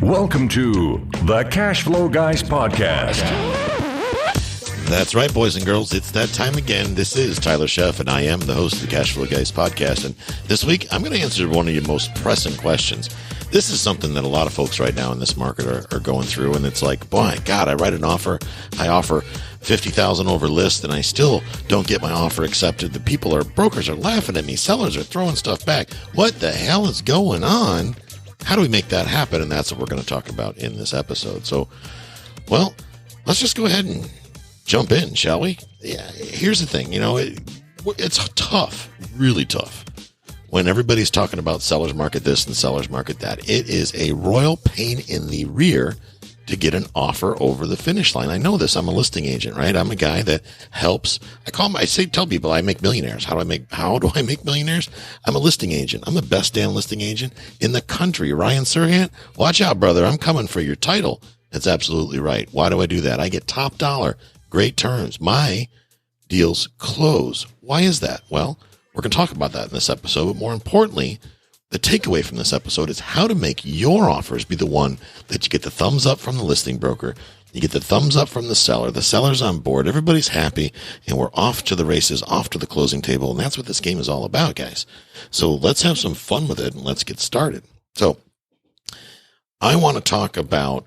Welcome to the Cash Flow Guys podcast. That's right, boys and girls. It's that time again. This is Tyler Sheff, and I am the host of the Cash Flow Guys podcast. And this week, I'm going to answer one of your most pressing questions. This is something that a lot of folks right now in this market are going through, and it's like, boy, God, I write an offer. I offer $50,000 over list, and I still don't get my offer accepted. The brokers are laughing at me. Sellers are throwing stuff back. What the hell is going on? How do we make that happen? And that's what we're going to talk about in this episode. So, well, let's just go ahead and jump in, shall we? Yeah. Here's the thing. It's tough, really tough, when everybody's talking about seller's market this and seller's market that. It is a royal pain in the rear to get an offer over the finish line. I know this. I'm a listing agent, right? I'm a guy that helps. Tell people I make millionaires. How do I make millionaires? I'm a listing agent. I'm the best damn listing agent in the country. Ryan Serhant, watch out, brother. I'm coming for your title. That's absolutely right. Why do I do that? I get top dollar, great terms. My deals close. Why is that? Well, we're going to talk about that in this episode, but more importantly, the takeaway from this episode is how to make your offers be the one that you get the thumbs up from the listing broker, you get the thumbs up from the seller's on board, everybody's happy, and we're off to the races, off to the closing table, and that's what this game is all about, guys. So let's have some fun with it, and let's get started. So I want to talk about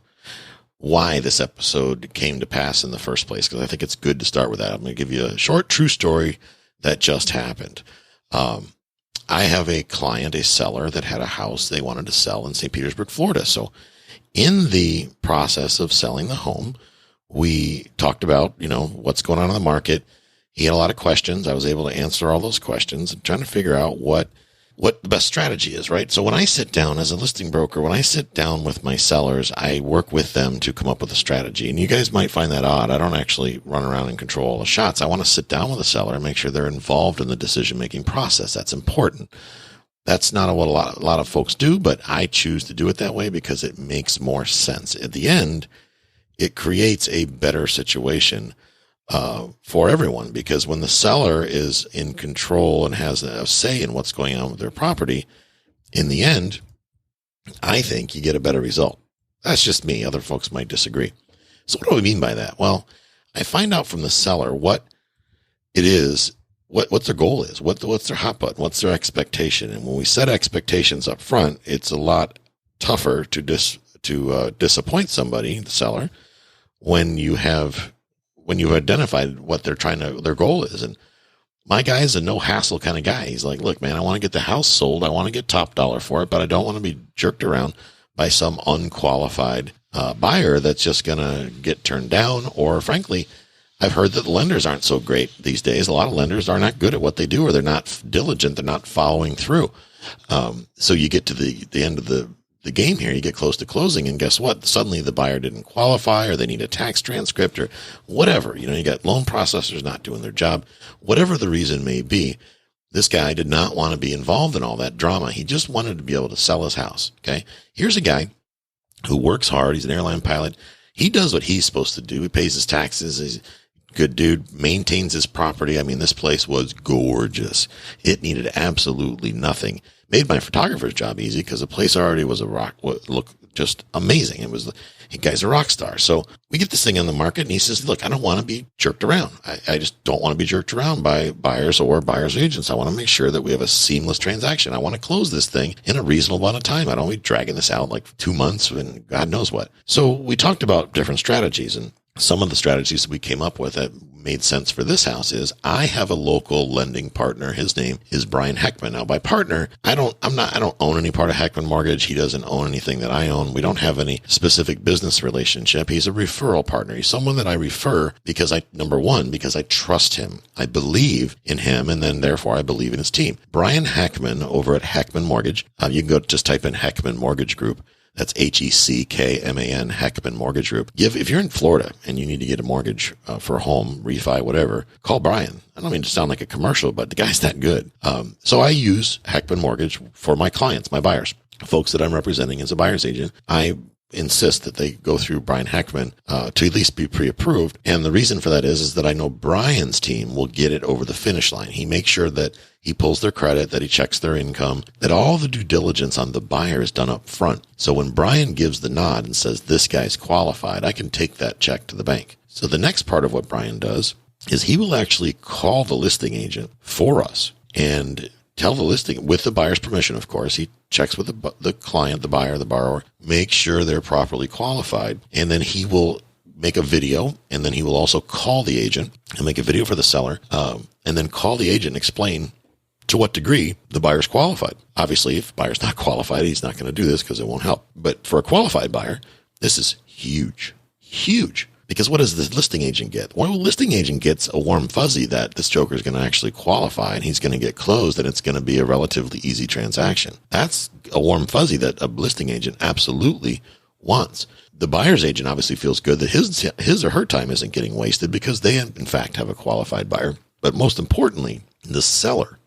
why this episode came to pass in the first place, because I think it's good to start with that. I'm going to give you a short true story that just happened. I have a client, a seller that had a house they wanted to sell in St. Petersburg, Florida. So in the process of selling the home, we talked about, what's going on in the market. He had a lot of questions. I was able to answer all those questions and trying to figure out what the best strategy is, right? So when I sit down as a listing broker, when I sit down with my sellers, I work with them to come up with a strategy. And you guys might find that odd. I don't actually run around and control all the shots. I want to sit down with a seller and make sure they're involved in the decision-making process. That's important. That's not what a lot of folks do, but I choose to do it that way because it makes more sense. At the end, it creates a better situation for everyone, because when the seller is in control and has a say in what's going on with their property, in the end, I think you get a better result. That's just me. Other folks might disagree. So what do I mean by that? Well, I find out from the seller what it is, what their goal is, what's their hot button, what's their expectation. And when we set expectations up front, it's a lot tougher to disappoint somebody, the seller, when you've identified what their goal is. And my guy is a no hassle kind of guy. He's like, look, man, I want to get the house sold. I want to get top dollar for it, but I don't want to be jerked around by some unqualified buyer that's just going to get turned down. Or frankly, I've heard that the lenders aren't so great these days. A lot of lenders are not good at what they do, or they're not diligent. They're not following through. So you get to the end of the game here, you get close to closing, and guess what? Suddenly the buyer didn't qualify, or they need a tax transcript, or whatever. You got loan processors not doing their job. Whatever the reason may be, this guy did not want to be involved in all that drama. He just wanted to be able to sell his house. Okay. Here's a guy who works hard. He's an airline pilot. He does what he's supposed to do. He pays his taxes. He's a good dude, maintains his property. I mean, this place was gorgeous. It needed absolutely nothing. Made my photographer's job easy because the place already was looked just amazing. The guy's a rock star. So we get this thing on the market, and he says, look, I don't want to be jerked around. I just don't want to be jerked around by buyers or buyers agents. I want to make sure that we have a seamless transaction. I want to close this thing in a reasonable amount of time. I don't want to be dragging this out like 2 months and God knows what. So we talked about different strategies, and some of the strategies that we came up with that made sense for this house is I have a local lending partner. His name is Brian Heckman. Now, by partner, I don't own any part of Heckman Mortgage. He doesn't own anything that I own. We don't have any specific business relationship. He's a referral partner. He's someone that I refer because because I trust him. I believe in him, and then therefore I believe in his team. Brian Heckman over at Heckman Mortgage. You can go just type in Heckman Mortgage Group. That's Heckman, Heckman Mortgage Group. If you're in Florida and you need to get a mortgage for a home, refi, whatever, call Brian. I don't mean to sound like a commercial, but the guy's that good. So I use Heckman Mortgage for my clients, my buyers, folks that I'm representing as a buyer's agent. I insist that they go through Brian Heckman to at least be pre-approved. And the reason for that is that I know Brian's team will get it over the finish line. He makes sure that he pulls their credit, that he checks their income, that all the due diligence on the buyer is done up front. So when Brian gives the nod and says, this guy's qualified, I can take that check to the bank. So the next part of what Brian does is he will actually call the listing agent for us and tell the listing, with the buyer's permission, of course. He checks with the client, the buyer, the borrower, make sure they're properly qualified. And then he will make a video, and then he will also call the agent and make a video for the seller, and then call the agent and explain to what degree the buyer's qualified. Obviously, if the buyer's not qualified, he's not going to do this because it won't help. But for a qualified buyer, this is huge, huge. Because what does the listing agent get? Well, the listing agent gets a warm fuzzy that this joker is going to actually qualify and he's going to get closed and it's going to be a relatively easy transaction. That's a warm fuzzy that a listing agent absolutely wants. The buyer's agent obviously feels good that his or her time isn't getting wasted because they, in fact, have a qualified buyer. But most importantly, the seller,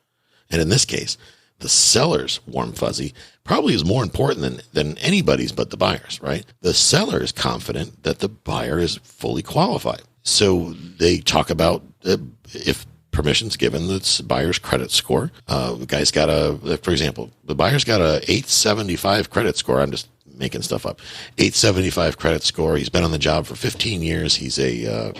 and in this case, the seller's warm fuzzy probably is more important than anybody's but the buyer's, right? The seller is confident that the buyer is fully qualified. So they talk about if permission's given, the buyer's credit score. The guy's got for example, the buyer's got a 875 credit score. I'm just making stuff up. 875 credit score. He's been on the job for 15 years. He's a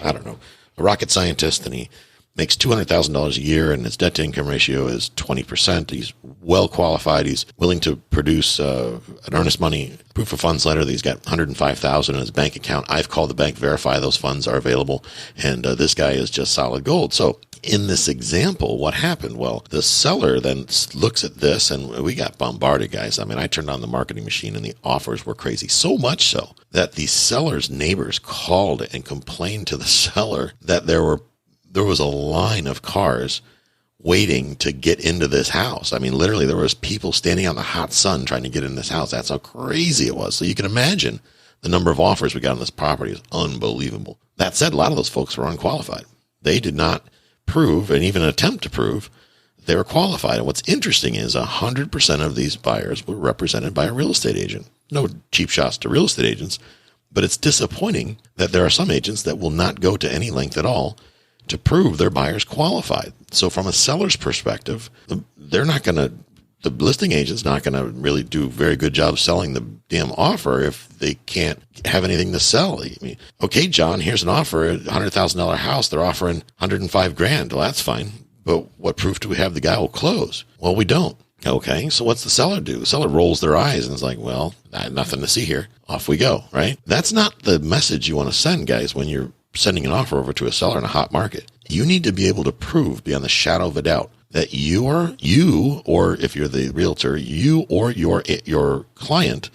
rocket scientist, and he makes $200,000 a year, and his debt to income ratio is 20%. He's well qualified. He's willing to produce an earnest money proof of funds letter that he's got $105,000 in his bank account. I've called the bank, verify those funds are available, and this guy is just solid gold. So in this example, what happened? Well, the seller then looks at this, and we got bombarded, guys. I mean, I turned on the marketing machine, and the offers were crazy. So much so that the seller's neighbors called and complained to the seller that there was a line of cars waiting to get into this house. I mean, literally, there was people standing out in the hot sun trying to get in this house. That's how crazy it was. So you can imagine the number of offers we got on this property is unbelievable. That said, a lot of those folks were unqualified. They did not prove and even attempt to prove they were qualified. And what's interesting is 100% of these buyers were represented by a real estate agent. No cheap shots to real estate agents, but it's disappointing that there are some agents that will not go to any length at all to prove their buyer's qualified. So from a seller's perspective, the listing agent's not going to really do a very good job selling the damn offer if they can't have anything to sell. I mean, okay, John, here's an offer, a $100,000 house. They're offering $105,000. Well, that's fine. But what proof do we have the guy will close? Well, we don't. Okay, so what's the seller do? The seller rolls their eyes and is like, well, I have nothing to see here. Off we go, right? That's not the message you want to send, guys, when you're sending an offer over to a seller in a hot market. You need to be able to prove beyond the shadow of a doubt that you, or if you're the realtor, you or your client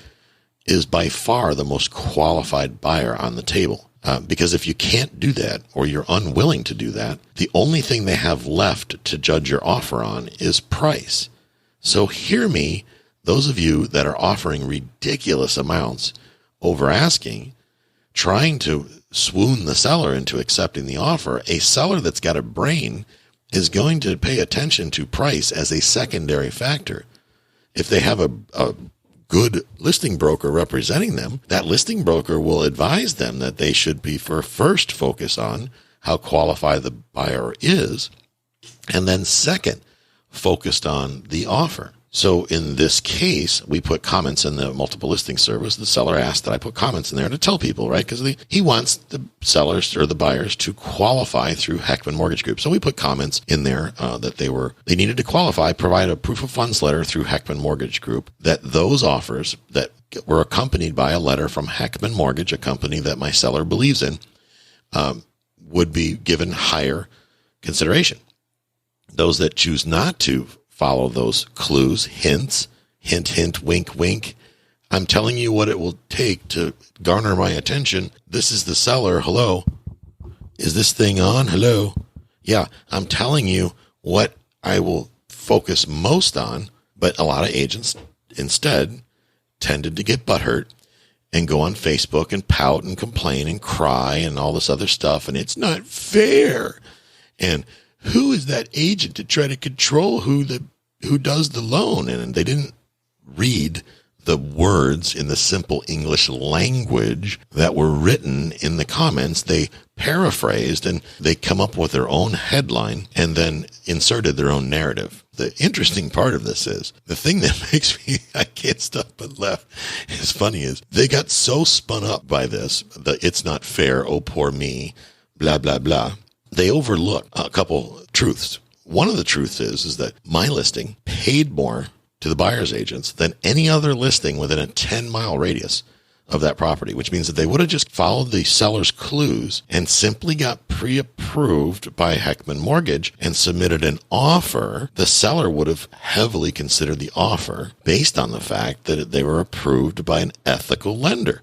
is by far the most qualified buyer on the table. Because if you can't do that, or you're unwilling to do that, the only thing they have left to judge your offer on is price. So hear me, those of you that are offering ridiculous amounts over asking, trying to swoon the seller into accepting the offer. A seller that's got a brain is going to pay attention to price as a secondary factor. If they have a good listing broker representing them, that listing broker will advise them that they should be first focus on how qualified the buyer is, and then second, focused on the offer. So in this case, we put comments in the multiple listing service. The seller asked that I put comments in there to tell people, right? Because he wants the sellers or the buyers to qualify through Heckman Mortgage Group. So we put comments in there that they needed to qualify, provide a proof of funds letter through Heckman Mortgage Group, that those offers that were accompanied by a letter from Heckman Mortgage, a company that my seller believes in, would be given higher consideration. Those that choose not to follow those clues, hints, hint, hint, wink, wink. I'm telling you what it will take to garner my attention. This is the seller. Hello. Is this thing on? Hello. Yeah, I'm telling you what I will focus most on, but a lot of agents instead tended to get butthurt and go on Facebook and pout and complain and cry and all this other stuff. And it's not fair. And who is that agent to try to control who does the loan? And they didn't read the words in the simple English language that were written in the comments. They paraphrased and they come up with their own headline and then inserted their own narrative. The interesting part of this is the thing that makes me, I can't stop but laugh, is funny is they got so spun up by this, the it's not fair, oh poor me, blah, blah, blah. They overlook a couple truths. One of the truths is that my listing paid more to the buyer's agents than any other listing within a 10-mile radius of that property, which means that they would have just followed the seller's clues and simply got pre-approved by Heckman Mortgage and submitted an offer. The seller would have heavily considered the offer based on the fact that they were approved by an ethical lender.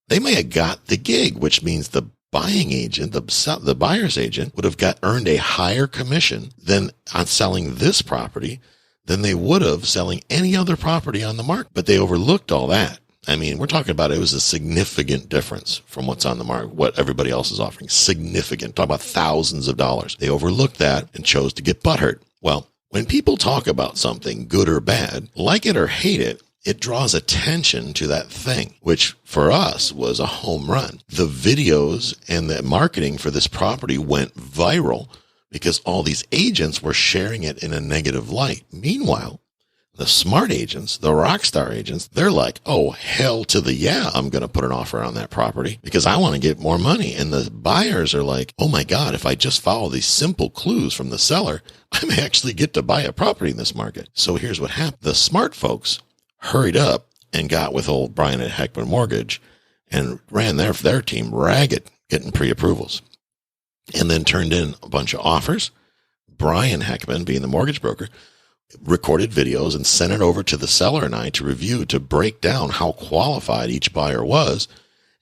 They may have got the gig, which means the buying agent, the buyer's agent, would have earned a higher commission than on selling this property than they would have selling any other property on the market. But they overlooked all that. I mean, we're talking about it was a significant difference from what's on the market, what everybody else is offering. Significant. Talk about thousands of dollars. They overlooked that and chose to get butthurt. Well, when people talk about something, good or bad, like it or hate it, it draws attention to that thing, which for us was a home run. The videos and the marketing for this property went viral because all these agents were sharing it in a negative light. Meanwhile, the smart agents, the rock star agents, they're like, oh, hell to the yeah, I'm going to put an offer on that property because I want to get more money. And the buyers are like, oh my God, if I just follow these simple clues from the seller, I may actually get to buy a property in this market. So here's what happened. The smart folks hurried up and got with old Brian at Heckman Mortgage and ran their team ragged, getting pre-approvals, and then turned in a bunch of offers. Brian Heckman, being the mortgage broker, recorded videos and sent it over to the seller and I to review, to break down how qualified each buyer was.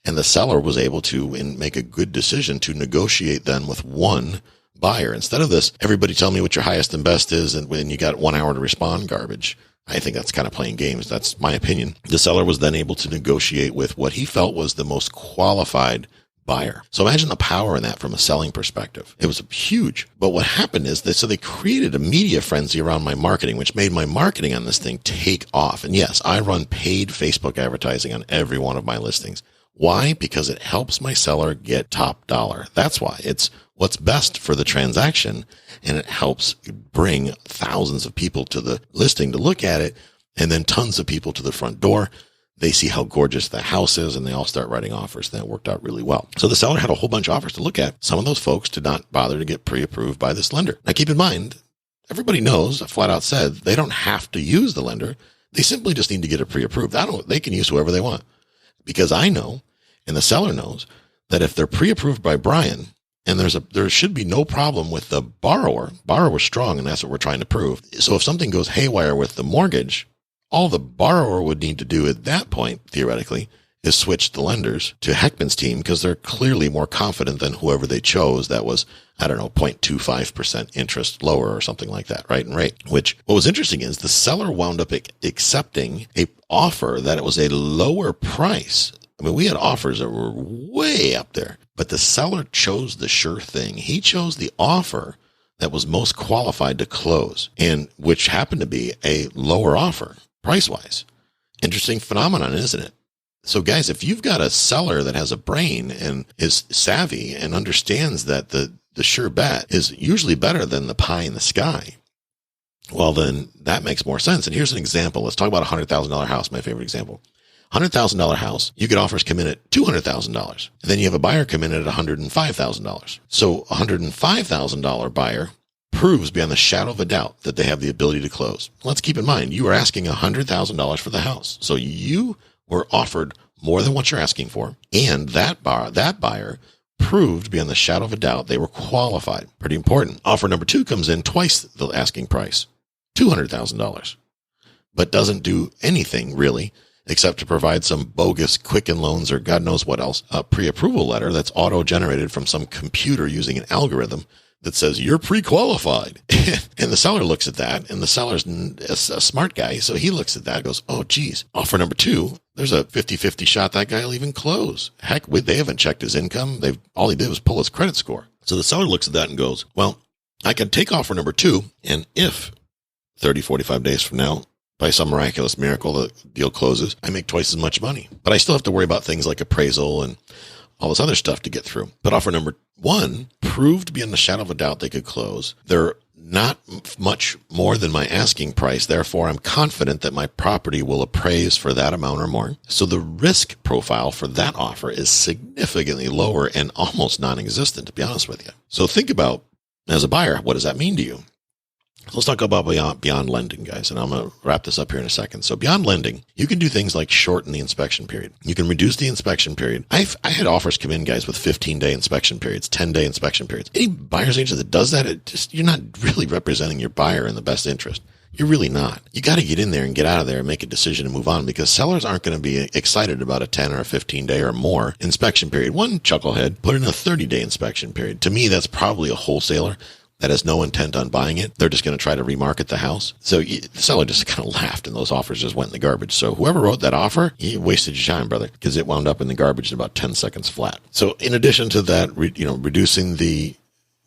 And the seller was able to make a good decision to negotiate then with one buyer. Instead of this, everybody tell me what your highest and best is, and when you got 1 hour to respond garbage. I think that's kind of playing games. That's my opinion. The seller was then able to negotiate with what he felt was the most qualified buyer. So imagine the power in that from a selling perspective. It was huge. But what happened is that, so they created a media frenzy around my marketing, which made my marketing on this thing take off. And yes, I run paid Facebook advertising on every one of my listings. Why? Because it helps my seller get top dollar. That's why. It's what's best for the transaction, and it helps bring thousands of people to the listing to look at it, and then tons of people to the front door. They see how gorgeous the house is, and they all start writing offers. And that worked out really well. So the seller had a whole bunch of offers to look at. Some of those folks did not bother to get pre-approved by this lender. Now, keep in mind, everybody knows, I flat out said, they don't have to use the lender. They simply just need to get it pre-approved. They can use whoever they want. Because I know, and the seller knows, that if they're pre-approved by Brian, and there should be no problem with the borrower's strong, and that's what we're trying to prove. So if something goes haywire with the mortgage, all the borrower would need to do at that point, theoretically, is switch the lenders to Heckman's team, because they're clearly more confident than whoever they chose. That was, 0.25% interest lower or something like that, right? And rate, which what was interesting is the seller wound up accepting a offer that it was a lower price. I mean, we had offers that were way up there, but the seller chose the sure thing. He chose the offer that was most qualified to close, and which happened to be a lower offer price-wise. Interesting phenomenon, isn't it? So guys, if you've got a seller that has a brain and is savvy and understands that the sure bet is usually better than the pie in the sky, well, then that makes more sense. And here's an example. Let's talk about a $100,000 house, my favorite example. $100,000 house, you get offers come in at $200,000. And then you have a buyer come in at $105,000. So a $105,000 buyer proves beyond the shadow of a doubt that they have the ability to close. Let's keep in mind, you were asking $100,000 for the house. So you were offered more than what you're asking for. And that buyer proved beyond the shadow of a doubt they were qualified. Pretty important. Offer number 2 comes in twice the asking price, $200,000, but doesn't do anything really except to provide some bogus Quicken Loans or God knows what else, a pre-approval letter that's auto-generated from some computer using an algorithm that says you're pre-qualified. And the seller looks at that, and the seller's a smart guy, so he looks at that and goes, oh, geez, offer number 2, there's a 50-50 shot that guy will even close. Heck, they haven't checked his income. All he did was pull his credit score. So the seller looks at that and goes, well, I can take offer number 2, and if 30, 45 days from now, by some miraculous miracle, the deal closes. I make twice as much money, but I still have to worry about things like appraisal and all this other stuff to get through. But offer number 1 proved beyond a shadow of a doubt they could close. They're not much more than my asking price. Therefore, I'm confident that my property will appraise for that amount or more. So the risk profile for that offer is significantly lower and almost non-existent, to be honest with you. So think about, as a buyer, what does that mean to you? Let's talk about beyond lending, guys, and I'm going to wrap this up here in a second. So beyond lending, you can do things like shorten the inspection period. You can reduce the inspection period. I had offers come in, guys, with 15-day inspection periods, 10-day inspection periods. Any buyer's agent that does that, you're not really representing your buyer in the best interest. You're really not. You got to get in there and get out of there and make a decision and move on, because sellers aren't going to be excited about a 10 or a 15-day or more inspection period. One chucklehead put in a 30-day inspection period. To me, that's probably a wholesaler that has no intent on buying it. They're just going to try to remarket the house. So the seller just kind of laughed, and those offers just went in the garbage. So whoever wrote that offer, you wasted your time, brother, because it wound up in the garbage in about 10 seconds flat. So in addition to that, reducing the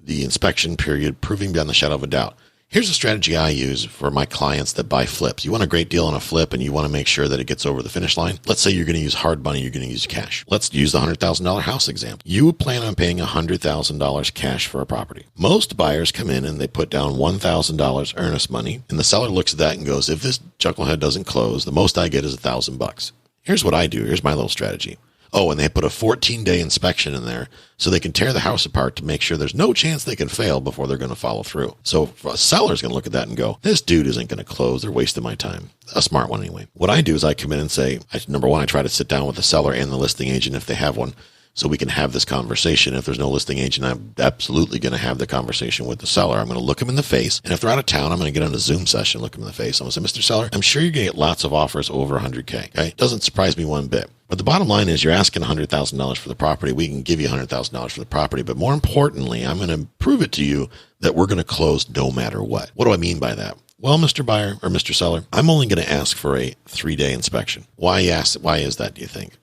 inspection period, proving beyond the shadow of a doubt, here's a strategy I use for my clients that buy flips. You want a great deal on a flip and you want to make sure that it gets over the finish line. Let's say you're going to use hard money, you're going to use cash. Let's use the $100,000 house example. You plan on paying $100,000 cash for a property. Most buyers come in and they put down $1,000 earnest money, and the seller looks at that and goes, if this chucklehead doesn't close, the most I get is $1,000. Here's what I do. Here's my little strategy. Oh, and they put a 14-day inspection in there so they can tear the house apart to make sure there's no chance they can fail before they're going to follow through. So a seller's going to look at that and go, this dude isn't going to close. They're wasting my time. A smart one anyway. What I do is I come in and say, number 1, I try to sit down with the seller and the listing agent if they have one, so we can have this conversation. If there's no listing agent, I'm absolutely going to have the conversation with the seller. I'm going to look them in the face. And if they're out of town, I'm going to get on a Zoom session, look them in the face. I'm going to say, Mr. Seller, I'm sure you're going to get lots of offers over 100K. Okay? Doesn't surprise me one bit. But the bottom line is you're asking $100,000 for the property. We can give you $100,000 for the property. But more importantly, I'm going to prove it to you that we're going to close no matter what. What do I mean by that? Well, Mr. Buyer or Mr. Seller, I'm only going to ask for a 3-day inspection. Why is that, do you think?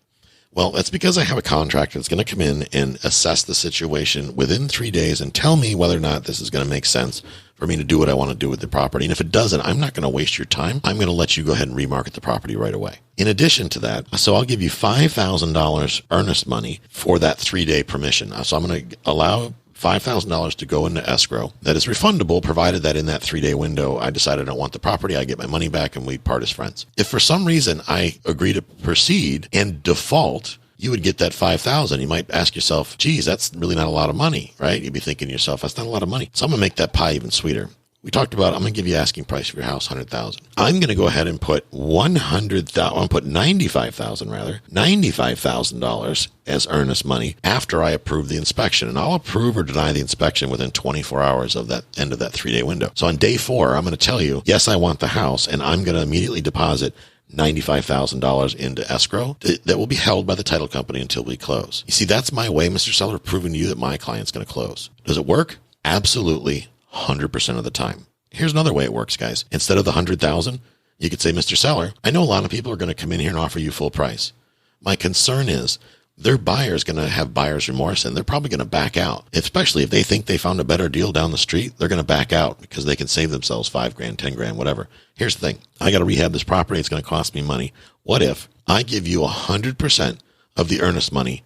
Well, that's because I have a contractor that's going to come in and assess the situation within 3 days and tell me whether or not this is going to make sense for me to do what I want to do with the property. And if it doesn't, I'm not going to waste your time. I'm going to let you go ahead and remarket the property right away. In addition to that, so I'll give you $5,000 earnest money for that 3-day permission. So I'm going to allow $5,000 to go into escrow that is refundable, provided that in that 3-day window, I decide I don't want the property, I get my money back, and we part as friends. If for some reason I agree to proceed and default, you would get that $5,000. You might ask yourself, geez, that's really not a lot of money, right? You'd be thinking to yourself, that's not a lot of money. So I'm going to make that pie even sweeter. We talked about, I'm going to give you asking price for your house, $100,000. I'm going to go ahead and put $95,000 as earnest money after I approve the inspection. And I'll approve or deny the inspection within 24 hours of that end of that 3-day window. So on day 4, I'm going to tell you, yes, I want the house, and I'm going to immediately deposit $95,000 into escrow that will be held by the title company until we close. You see, that's my way, Mr. Seller, of proving to you that my client's going to close. Does it work? Absolutely. 100% of the time. Here's another way it works, guys. Instead of the $100,000, you could say, Mr. Seller, I know a lot of people are going to come in here and offer you full price. My concern is their buyer's going to have buyer's remorse, and they're probably going to back out, especially if they think they found a better deal down the street. They're going to back out because they can save themselves $5,000, $10,000, whatever. Here's the thing. I got to rehab this property. It's going to cost me money. What if I give you 100% of the earnest money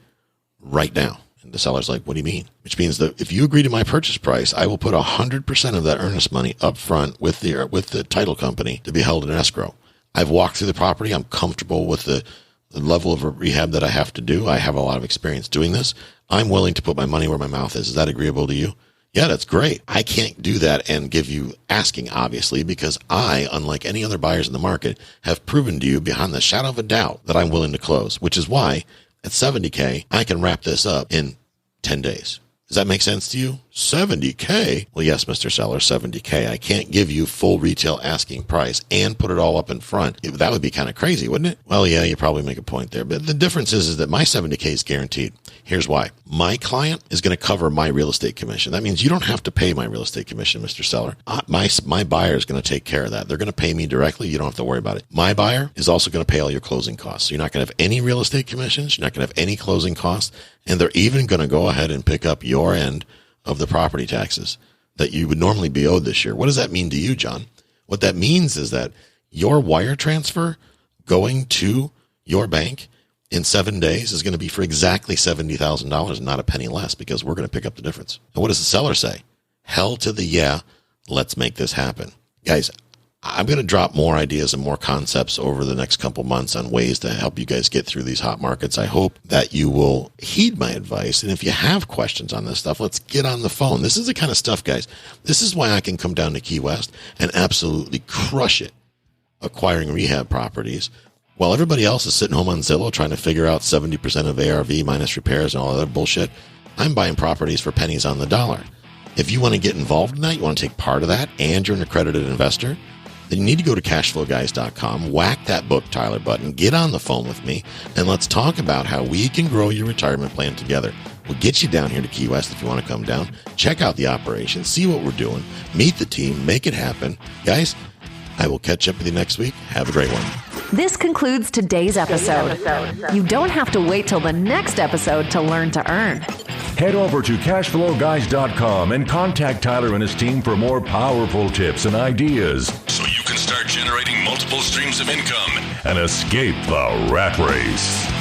right now? And the seller's like, what do you mean? Which means that if you agree to my purchase price, I will put 100% of that earnest money up front with the title company to be held in escrow. I've walked through the property. I'm comfortable with the level of rehab that I have to do. I have a lot of experience doing this. I'm willing to put my money where my mouth is. Is that agreeable to you? Yeah, that's great. I can't do that and give you asking, obviously, because I, unlike any other buyers in the market, have proven to you behind the shadow of a doubt that I'm willing to close, which is why at $70K, I can wrap this up in 10 days. Does that make sense to you? $70K? Well, yes, Mr. Seller, $70K. I can't give you full retail asking price and put it all up in front. That would be kind of crazy, wouldn't it? Well, yeah, you probably make a point there. But the difference is that my $70K is guaranteed. Here's why. My client is going to cover my real estate commission. That means you don't have to pay my real estate commission, Mr. Seller. My buyer is going to take care of that. They're going to pay me directly. You don't have to worry about it. My buyer is also going to pay all your closing costs. So you're not going to have any real estate commissions. You're not going to have any closing costs. And they're even going to go ahead and pick up your end of the property taxes that you would normally be owed this year. What does that mean to you, John? What that means is that your wire transfer going to your bank in 7 days is going to be for exactly $70,000 and not a penny less, because we're going to pick up the difference. And what does the seller say? Hell to the yeah, let's make this happen. Guys, I'm going to drop more ideas and more concepts over the next couple months on ways to help you guys get through these hot markets. I hope that you will heed my advice. And if you have questions on this stuff, let's get on the phone. This is the kind of stuff, guys. This is why I can come down to Key West and absolutely crush it acquiring rehab properties while everybody else is sitting home on Zillow trying to figure out 70% of ARV minus repairs and all that other bullshit. I'm buying properties for pennies on the dollar. If you want to get involved in that, you want to take part of that, and you're an accredited investor, then you need to go to cashflowguys.com, whack that book Tyler button, get on the phone with me, and let's talk about how we can grow your retirement plan together. We'll get you down here to Key West if you want to come down, check out the operation, see what we're doing, meet the team, make it happen. Guys, I will catch up with you next week. Have a great one. This concludes today's episode. You don't have to wait till the next episode to learn to earn. Head over to cashflowguys.com and contact Tyler and his team for more powerful tips and ideas, so you can start generating multiple streams of income and escape the rat race.